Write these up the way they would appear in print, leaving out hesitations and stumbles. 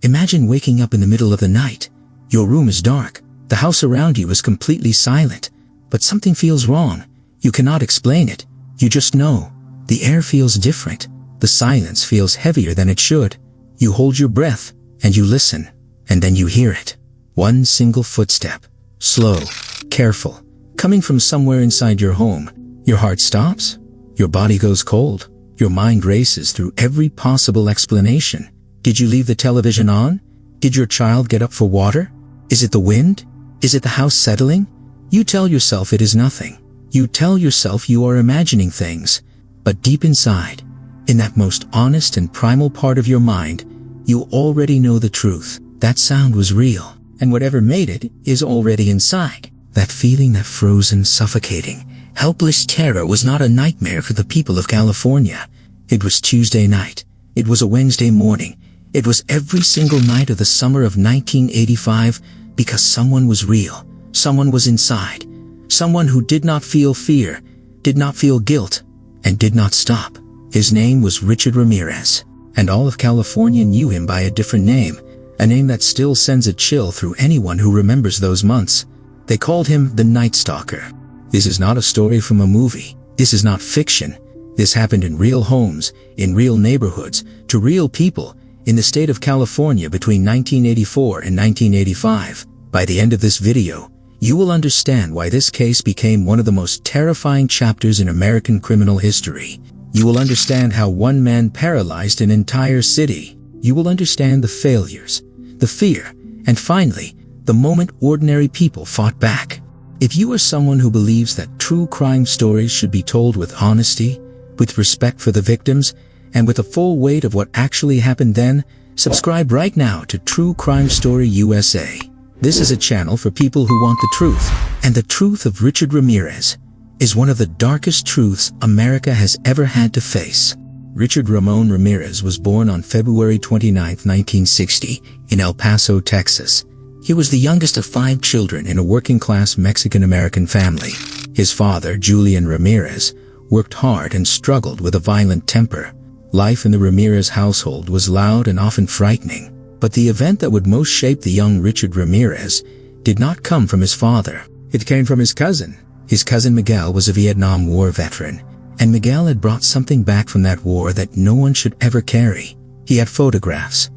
Imagine waking up in the middle of the night. Your room is dark. The house around you is completely silent. But something feels wrong. You cannot explain it. You just know. The air feels different. The silence feels heavier than it should. You hold your breath, and you listen. And then you hear it. One single footstep. Slow. Careful. Coming from somewhere inside your home. Your heart stops. Your body goes cold. Your mind races through every possible explanation. Did you leave the television on? Did your child get up for water? Is it the wind? Is it the house settling? You tell yourself it is nothing. You tell yourself you are imagining things. But deep inside, in that most honest and primal part of your mind, you already know the truth. That sound was real, and whatever made it is already inside. That feeling, that frozen, suffocating, helpless terror was not a nightmare for the people of California. It was Tuesday night. It was a Wednesday morning. It was every single night of the summer of 1985, because someone was real. Someone was inside. Someone who did not feel fear, did not feel guilt, and did not stop. His name was Richard Ramirez, and all of California knew him by a different name, a name that still sends a chill through anyone who remembers those months. They called him the Night Stalker. This is not a story from a movie. This is not fiction. This happened in real homes, in real neighborhoods, to real people, in the state of California between 1984 and 1985. By the end of this video, you will understand why this case became one of the most terrifying chapters in American criminal history. You will understand how one man paralyzed an entire city. You will understand the failures, the fear, and finally, the moment ordinary people fought back. If you are someone who believes that true crime stories should be told with honesty, with respect for the victims, and with the full weight of what actually happened then, subscribe right now to True Crime Story USA. This is a channel for people who want the truth, and the truth of Richard Ramirez is one of the darkest truths America has ever had to face. Richard Ramon Ramirez was born on February 29, 1960, in El Paso, Texas. He was the youngest of 5 children in a working-class Mexican-American family. His father, Julian Ramirez, worked hard and struggled with a violent temper. Life in the Ramirez household was loud and often frightening. But the event that would most shape the young Richard Ramirez did not come from his father. It came from his cousin. His cousin Miguel was a Vietnam War veteran, and Miguel had brought something back from that war that no one should ever carry. He had photographs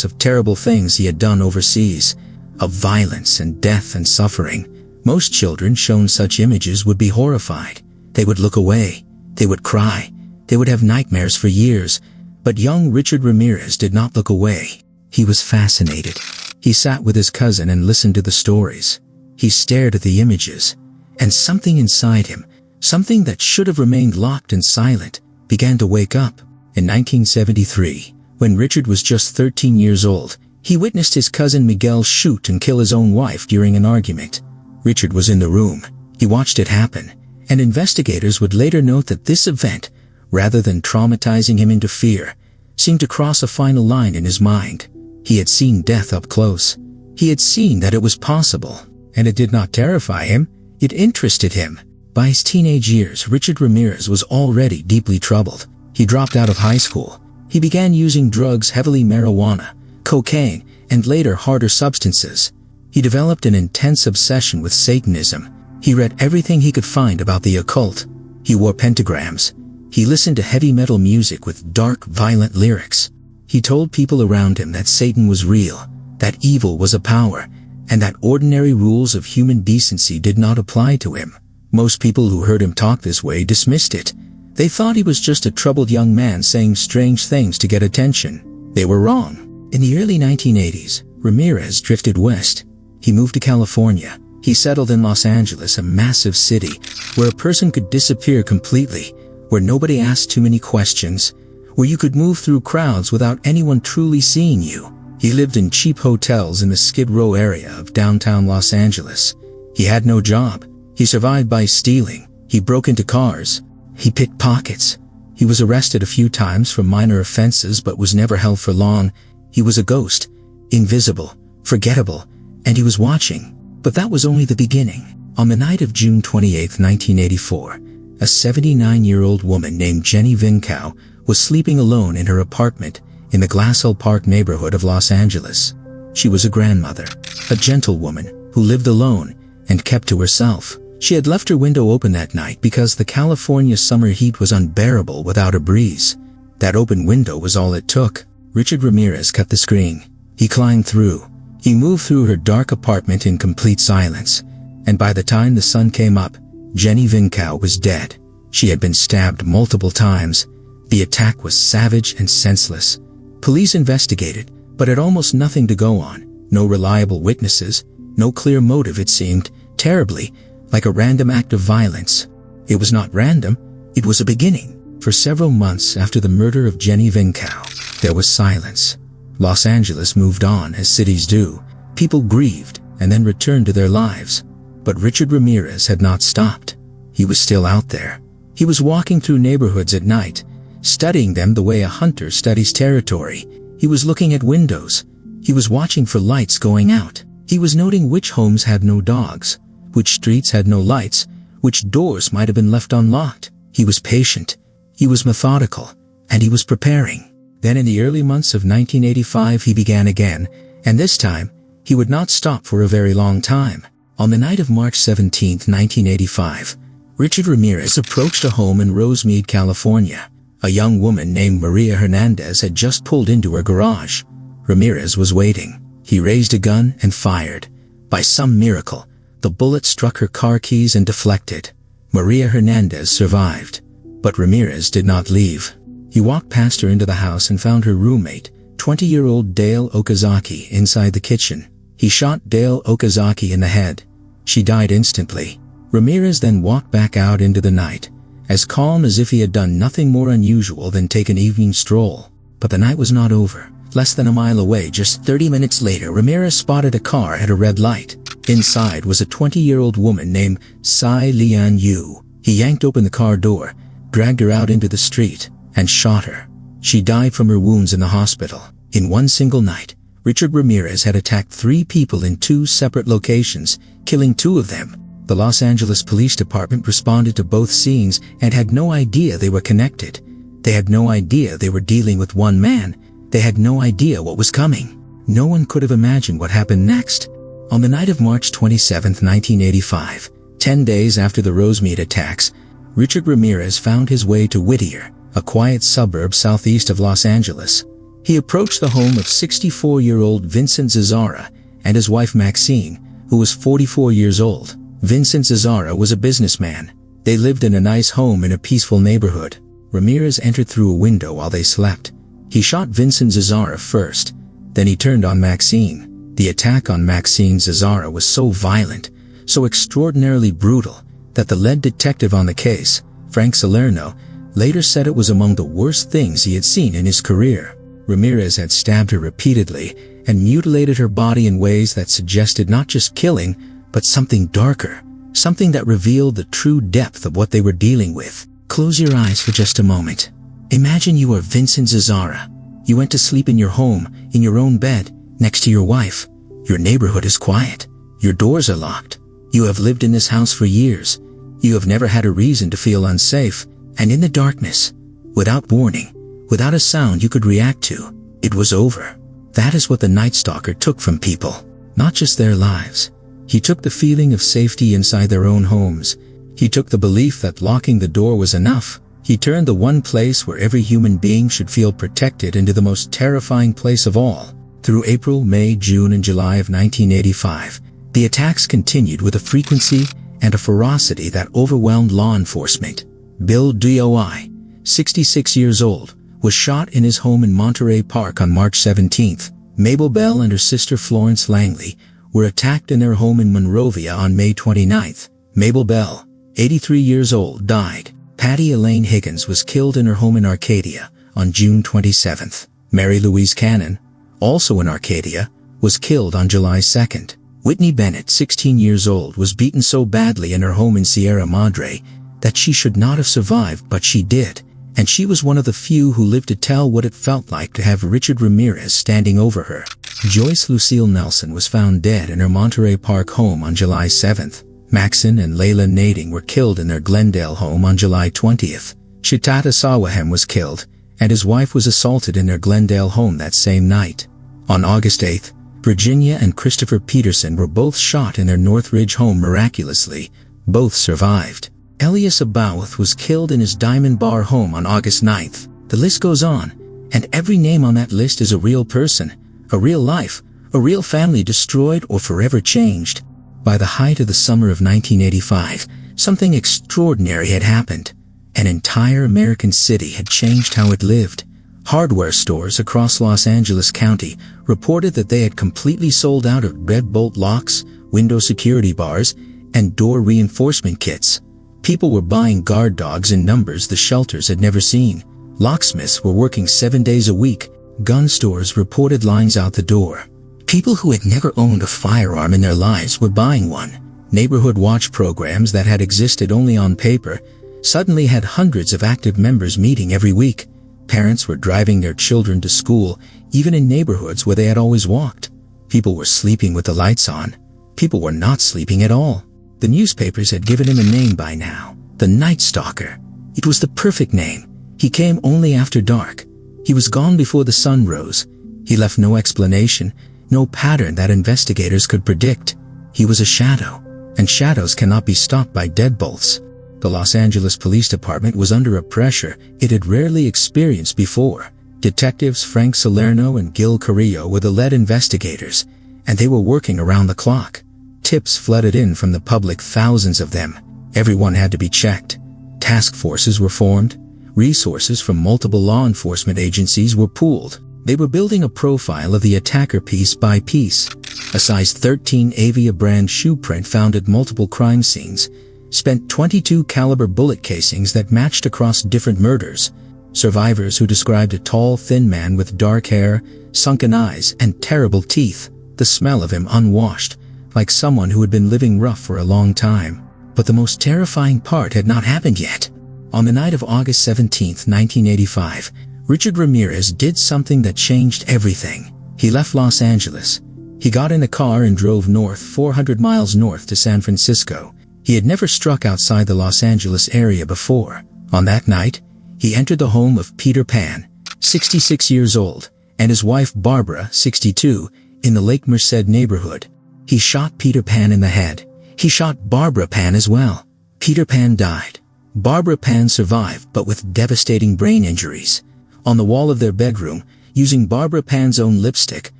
of terrible things he had done overseas, of violence and death and suffering. Most children shown such images would be horrified. They would look away. They would cry. They would have nightmares for years. But young Richard Ramirez did not look away. He was fascinated. He sat with his cousin and listened to the stories. He stared at the images, and something inside him, something that should have remained locked and silent, began to wake up. In 1973, when Richard was just 13 years old, he witnessed his cousin Miguel shoot and kill his own wife during an argument. Richard was in the room. He watched it happen, and investigators would later note that this event, rather than traumatizing him into fear, seemed to cross a final line in his mind. He had seen death up close. He had seen that it was possible, and it did not terrify him. It interested him. By his teenage years, Richard Ramirez was already deeply troubled. He dropped out of high school. He began using drugs, heavily marijuana, cocaine, and later harder substances. He developed an intense obsession with Satanism. He read everything he could find about the occult. He wore pentagrams. He listened to heavy metal music with dark, violent lyrics. He told people around him that Satan was real, that evil was a power, and that ordinary rules of human decency did not apply to him. Most people who heard him talk this way dismissed it. They thought he was just a troubled young man saying strange things to get attention. They were wrong. In the early 1980s, Ramirez drifted west. He moved to California. He settled in Los Angeles, a massive city where a person could disappear completely, where nobody asked too many questions, where you could move through crowds without anyone truly seeing you. He lived in cheap hotels in the Skid Row area of downtown Los Angeles. He had no job. He survived by stealing. He broke into cars. He picked pockets. He was arrested a few times for minor offenses but was never held for long. He was a ghost, invisible, forgettable, and he was watching. But that was only the beginning. On the night of June 28, 1984, a 79-year-old woman named Jenny Vincow was sleeping alone in her apartment in the Glassell Park neighborhood of Los Angeles. She was a grandmother, a gentlewoman who lived alone and kept to herself. She had left her window open that night because the California summer heat was unbearable without a breeze. That open window was all it took. Richard Ramirez cut the screen. He climbed through. He moved through her dark apartment in complete silence. And by the time the sun came up, Jenny Vincow was dead. She had been stabbed multiple times. The attack was savage and senseless. Police investigated, but had almost nothing to go on. No reliable witnesses, no clear motive. It seemed, terribly, like a random act of violence. It was not random, it was a beginning. For several months after the murder of Jenny Vincow, there was silence. Los Angeles moved on as cities do. People grieved and then returned to their lives. But Richard Ramirez had not stopped. He was still out there. He was walking through neighborhoods at night, studying them the way a hunter studies territory. He was looking at windows. He was watching for lights going out. He was noting which homes had no dogs, which streets had no lights, which doors might have been left unlocked. He was patient. He was methodical. And he was preparing. Then in the early months of 1985 he began again, and this time, he would not stop for a very long time. On the night of March 17, 1985, Richard Ramirez approached a home in Rosemead, California. A young woman named Maria Hernandez had just pulled into her garage. Ramirez was waiting. He raised a gun and fired. By some miracle, the bullet struck her car keys and deflected. Maria Hernandez survived. But Ramirez did not leave. He walked past her into the house and found her roommate, 20-year-old Dale Okazaki, inside the kitchen. He shot Dale Okazaki in the head. She died instantly. Ramirez then walked back out into the night, as calm as if he had done nothing more unusual than take an evening stroll. But the night was not over. Less than a mile away, just 30 minutes later, Ramirez spotted a car at a red light. Inside was a 20-year-old woman named Tsai Lian Yu. He yanked open the car door, dragged her out into the street, and shot her. She died from her wounds in the hospital. In one single night, Richard Ramirez had attacked 3 people in 2 separate locations, killing 2 of them. The Los Angeles Police Department responded to both scenes and had no idea they were connected. They had no idea they were dealing with one man. They had no idea what was coming. No one could have imagined what happened next. On the night of March 27, 1985, 10 days after the Rosemead attacks, Richard Ramirez found his way to Whittier, a quiet suburb southeast of Los Angeles. He approached the home of 64-year-old Vincent Zazzara and his wife Maxine, who was 44 years old. Vincent Zazzara was a businessman. They lived in a nice home in a peaceful neighborhood. Ramirez entered through a window while they slept. He shot Vincent Zazzara first, then he turned on Maxine. The attack on Maxine Zazzara was so violent, so extraordinarily brutal, that the lead detective on the case, Frank Salerno, later said it was among the worst things he had seen in his career. Ramirez had stabbed her repeatedly and mutilated her body in ways that suggested not just killing, but something darker, something that revealed the true depth of what they were dealing with. Close your eyes for just a moment. Imagine you are Vincent Zazzara. You went to sleep in your home, in your own bed, next to your wife. Your neighborhood is quiet. Your doors are locked. You have lived in this house for years. You have never had a reason to feel unsafe. And in the darkness, without warning, without a sound you could react to, it was over. That is what the Night Stalker took from people. Not just their lives. He took the feeling of safety inside their own homes. He took the belief that locking the door was enough. He turned the one place where every human being should feel protected into the most terrifying place of all. Through April, May, June, and July of 1985, the attacks continued with a frequency and a ferocity that overwhelmed law enforcement. Bill DOI, 66 years old, was shot in his home in Monterey Park on March 17th. Mabel Bell and her sister Florence Langley were attacked in their home in Monrovia on May 29th. Mabel Bell, 83 years old, died. Patty Elaine Higgins was killed in her home in Arcadia on June 27th. Mary Louise Cannon, also in Arcadia, was killed on July 2nd. Whitney Bennett, 16 years old, was beaten so badly in her home in Sierra Madre that she should not have survived, but she did. And she was one of the few who lived to tell what it felt like to have Richard Ramirez standing over her. Joyce Lucille Nelson was found dead in her Monterey Park home on July 7th. Maxine and Layla Nading were killed in their Glendale home on July 20th. Chitata Sawahem was killed, and his wife was assaulted in their Glendale home that same night. On August 8th, Virginia and Christopher Peterson were both shot in their Northridge home miraculously. Both survived. Elias Abowth was killed in his Diamond Bar home on August 9th. The list goes on, and every name on that list is a real person, a real life, a real family destroyed or forever changed. By the height of the summer of 1985, something extraordinary had happened. An entire American city had changed how it lived. Hardware stores across Los Angeles County reported that they had completely sold out of deadbolt locks, window security bars, and door reinforcement kits. People were buying guard dogs in numbers the shelters had never seen. Locksmiths were working 7 days a week. Gun stores reported lines out the door. People who had never owned a firearm in their lives were buying one. Neighborhood watch programs that had existed only on paper suddenly had hundreds of active members meeting every week. Parents were driving their children to school, even in neighborhoods where they had always walked. People were sleeping with the lights on. People were not sleeping at all. The newspapers had given him a name by now, the Night Stalker. It was the perfect name. He came only after dark. He was gone before the sun rose. He left no explanation, no pattern that investigators could predict. He was a shadow, and shadows cannot be stopped by deadbolts. The Los Angeles Police Department was under a pressure it had rarely experienced before. Detectives Frank Salerno and Gil Carrillo were the lead investigators, and they were working around the clock. Tips flooded in from the public, thousands of them. Everyone had to be checked. Task forces were formed. Resources from multiple law enforcement agencies were pooled. They were building a profile of the attacker piece by piece. A size 13 Avia brand shoe print found at multiple crime scenes. Spent .22 caliber bullet casings that matched across different murders. Survivors who described a tall, thin man with dark hair, sunken eyes, and terrible teeth. The smell of him unwashed, like someone who had been living rough for a long time. But the most terrifying part had not happened yet. On the night of August 17, 1985, Richard Ramirez did something that changed everything. He left Los Angeles. He got in a car and drove north, 400 miles north to San Francisco. He had never struck outside the Los Angeles area before. On that night, he entered the home of Peter Pan, 66 years old, and his wife Barbara, 62, in the Lake Merced neighborhood. He shot Peter Pan in the head. He shot Barbara Pan as well. Peter Pan died. Barbara Pan survived, but with devastating brain injuries. On the wall of their bedroom, using Barbara Pan's own lipstick,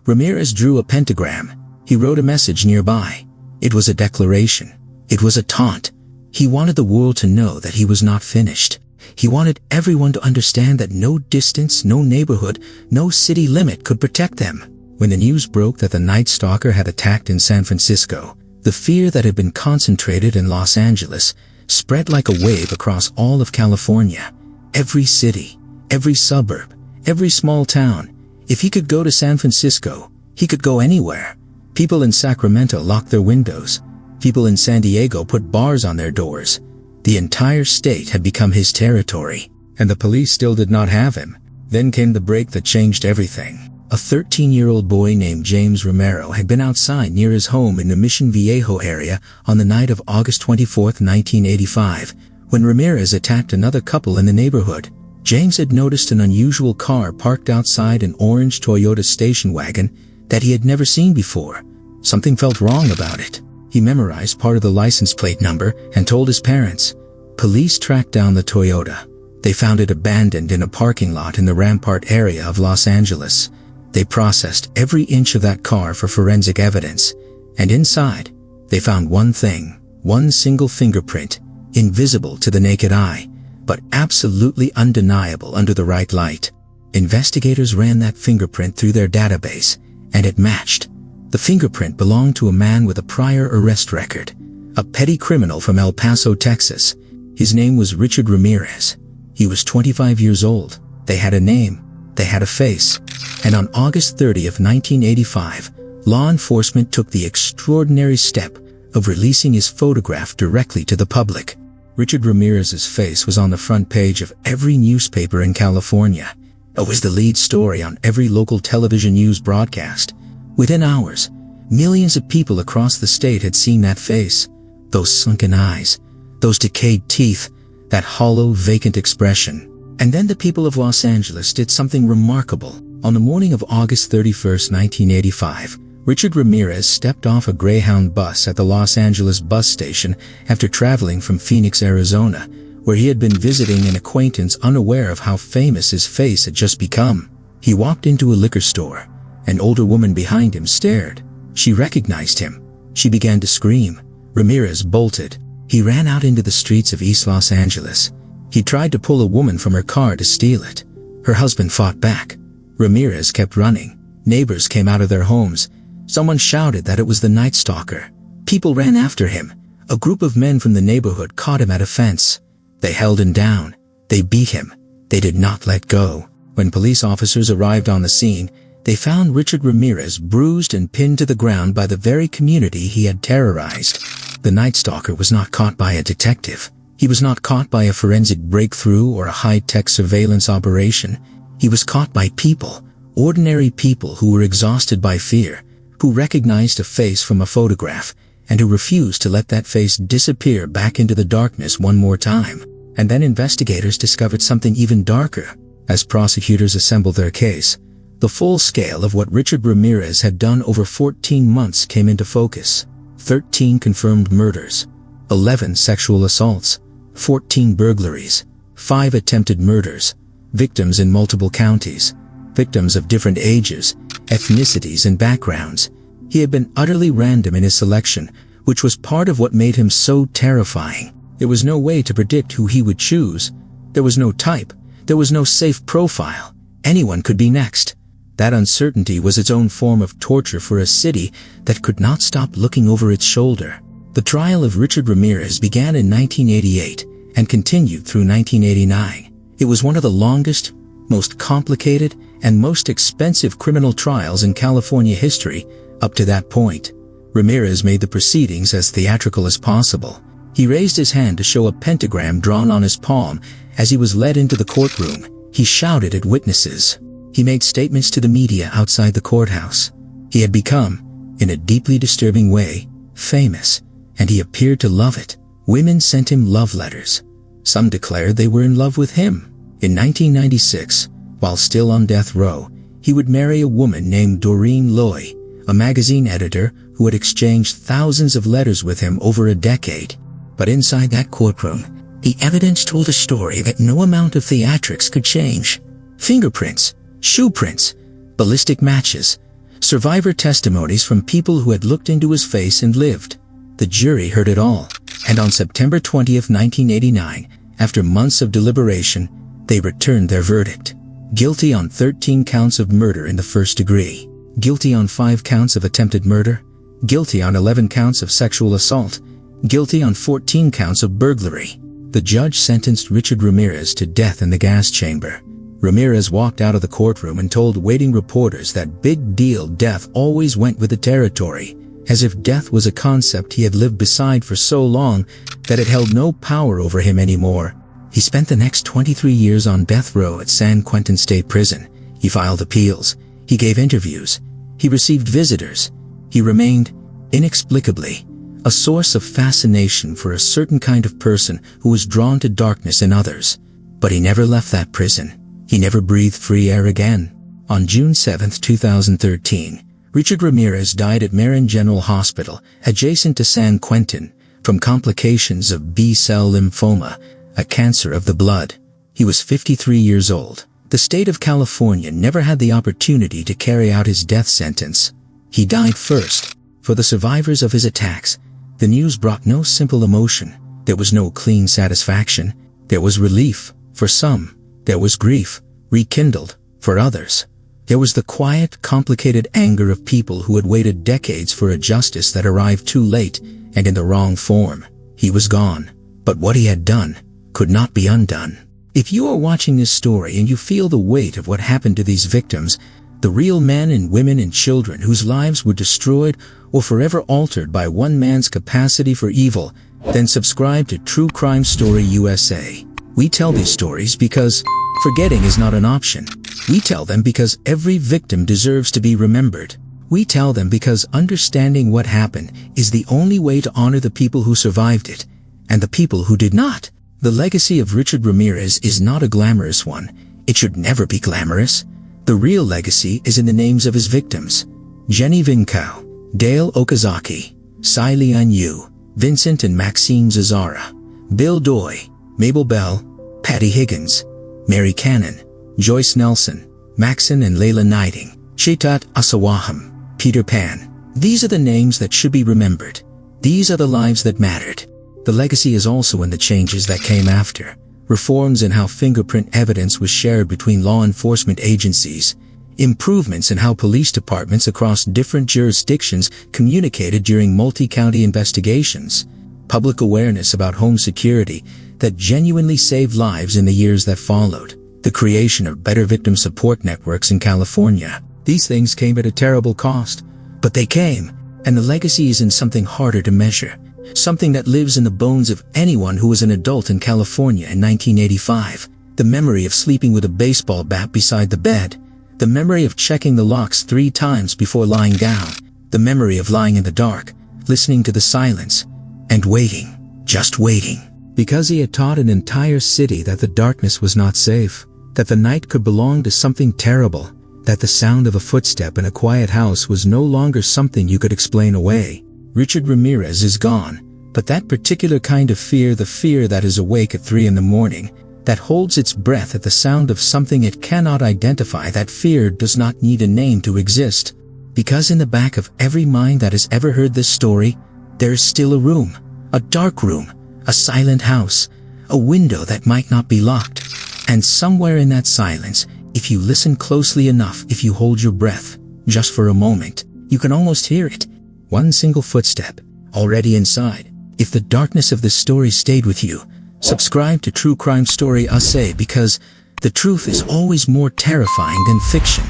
Ramirez drew a pentagram. He wrote a message nearby. It was a declaration. It was a taunt. He wanted the world to know that he was not finished. He wanted everyone to understand that no distance, no neighborhood, no city limit could protect them. When the news broke that the Night Stalker had attacked in San Francisco, the fear that had been concentrated in Los Angeles spread like a wave across all of California. Every city, every suburb, every small town. If he could go to San Francisco, he could go anywhere. People in Sacramento locked their windows. People in San Diego put bars on their doors. The entire state had become his territory, and the police still did not have him. Then came the break that changed everything. A 13-year-old boy named James Romero had been outside near his home in the Mission Viejo area on the night of August 24, 1985, when Ramirez attacked another couple in the neighborhood. James had noticed an unusual car parked outside an orange Toyota station wagon that he had never seen before. Something felt wrong about it. He memorized part of the license plate number and told his parents. Police tracked down the Toyota. They found it abandoned in a parking lot in the Rampart area of Los Angeles. They processed every inch of that car for forensic evidence, and inside, they found one thing, one single fingerprint, invisible to the naked eye, but absolutely undeniable under the right light. Investigators ran that fingerprint through their database, and it matched. The fingerprint belonged to a man with a prior arrest record, a petty criminal from El Paso, Texas. His name was Richard Ramirez. He was 25 years old. They had a name. They had a face. And on August 30, 1985, law enforcement took the extraordinary step of releasing his photograph directly to the public. Richard Ramirez's face was on the front page of every newspaper in California. It was the lead story on every local television news broadcast. Within hours, millions of people across the state had seen that face, those sunken eyes, those decayed teeth, that hollow, vacant expression. And then the people of Los Angeles did something remarkable. On the morning of August 31st, 1985, Richard Ramirez stepped off a Greyhound bus at the Los Angeles bus station after traveling from Phoenix, Arizona, where he had been visiting an acquaintance unaware of how famous his face had just become. He walked into a liquor store. An older woman behind him stared. She recognized him. She began to scream. Ramirez bolted. He ran out into the streets of East Los Angeles. He tried to pull a woman from her car to steal it. Her husband fought back. Ramirez kept running. Neighbors came out of their homes. Someone shouted that it was the Night Stalker. People ran after him. A group of men from the neighborhood caught him at a fence. They held him down. They beat him. They did not let go. When police officers arrived on the scene, they found Richard Ramirez bruised and pinned to the ground by the very community he had terrorized. The Night Stalker was not caught by a detective. He was not caught by a forensic breakthrough or a high-tech surveillance operation. He was caught by people, ordinary people who were exhausted by fear, who recognized a face from a photograph, and who refused to let that face disappear back into the darkness one more time. And then investigators discovered something even darker. As prosecutors assembled their case, the full scale of what Richard Ramirez had done over 14 months came into focus. 13 confirmed murders, 11 sexual assaults, 14 burglaries, 5 attempted murders, victims in multiple counties, victims of different ages, ethnicities, and backgrounds. He had been utterly random in his selection, which was part of what made him so terrifying. There was no way to predict who he would choose. There was no type. There was no safe profile. Anyone could be next. That uncertainty was its own form of torture for a city that could not stop looking over its shoulder. The trial of Richard Ramirez began in 1988 and continued through 1989. It was one of the longest, most complicated, and most expensive criminal trials in California history up to that point. Ramirez made the proceedings as theatrical as possible. He raised his hand to show a pentagram drawn on his palm as he was led into the courtroom. He shouted at witnesses. He made statements to the media outside the courthouse. He had become, in a deeply disturbing way, famous, and he appeared to love it. Women sent him love letters. Some declared they were in love with him. In 1996, while still on death row, he would marry a woman named Doreen Loy, a magazine editor who had exchanged thousands of letters with him over a decade. But inside that courtroom, the evidence told a story that no amount of theatrics could change. Fingerprints, shoe prints, ballistic matches, survivor testimonies from people who had looked into his face and lived. The jury heard it all, and on September 20th, 1989, after months of deliberation, they returned their verdict. Guilty on 13 counts of murder in the first degree. Guilty on 5 counts of attempted murder. Guilty on 11 counts of sexual assault. Guilty on 14 counts of burglary. The judge sentenced Richard Ramirez to death in the gas chamber. Ramirez walked out of the courtroom and told waiting reporters that big deal death always went with the territory, as if death was a concept he had lived beside for so long that it held no power over him anymore. He spent the next 23 years on death row at San Quentin State Prison. He filed appeals. He gave interviews. He received visitors. He remained, inexplicably, a source of fascination for a certain kind of person who was drawn to darkness in others. But he never left that prison. He never breathed free air again. On June 7, 2013, Richard Ramirez died at Marin General Hospital, adjacent to San Quentin, from complications of B-cell lymphoma, a cancer of the blood. He was 53 years old. The state of California never had the opportunity to carry out his death sentence. He died first. For the survivors of his attacks, the news brought no simple emotion. There was no clean satisfaction. There was relief. For some, there was grief, rekindled. For others, there was the quiet, complicated anger of people who had waited decades for a justice that arrived too late and in the wrong form. He was gone, but what he had done could not be undone. If you are watching this story and you feel the weight of what happened to these victims, the real men and women and children whose lives were destroyed or forever altered by one man's capacity for evil, then subscribe to True Crime Story USA. We tell these stories because forgetting is not an option. We tell them because every victim deserves to be remembered. We tell them because understanding what happened is the only way to honor the people who survived it and the people who did not. The legacy of Richard Ramirez is not a glamorous one. It should never be glamorous. The real legacy is in the names of his victims: Jenny Vinkau, Dale Okazaki, Tsai Lian Yu, Vincent and Maxine Zazara, Bill Doy, Mabel Bell, Patty Higgins, Mary Cannon, Joyce Nelson, Maxon and Layla Knighting, Chetat Asawaham, Peter Pan. These are the names that should be remembered. These are the lives that mattered. The legacy is also in the changes that came after. Reforms in how fingerprint evidence was shared between law enforcement agencies, improvements in how police departments across different jurisdictions communicated during multi-county investigations, public awareness about home security that genuinely saved lives in the years that followed, the creation of better victim support networks in California. These things came at a terrible cost, but they came, and the legacy is in something harder to measure, something that lives in the bones of anyone who was an adult in California in 1985, the memory of sleeping with a baseball bat beside the bed, the memory of checking the locks 3 times before lying down, the memory of lying in the dark, listening to the silence, and waiting, just waiting. Because he had taught an entire city that the darkness was not safe, that the night could belong to something terrible, that the sound of a footstep in a quiet house was no longer something you could explain away. Richard Ramirez is gone, but that particular kind of fear, the fear that is awake at 3 in the morning, that holds its breath at the sound of something it cannot identify, that fear does not need a name to exist. Because in the back of every mind that has ever heard this story, there is still a room, a dark room, a silent house, a window that might not be locked. And somewhere in that silence, if you listen closely enough, if you hold your breath, just for a moment, you can almost hear it. One single footstep, already inside. If the darkness of this story stayed with you, subscribe to True Crime Story Essay, because the truth is always more terrifying than fiction.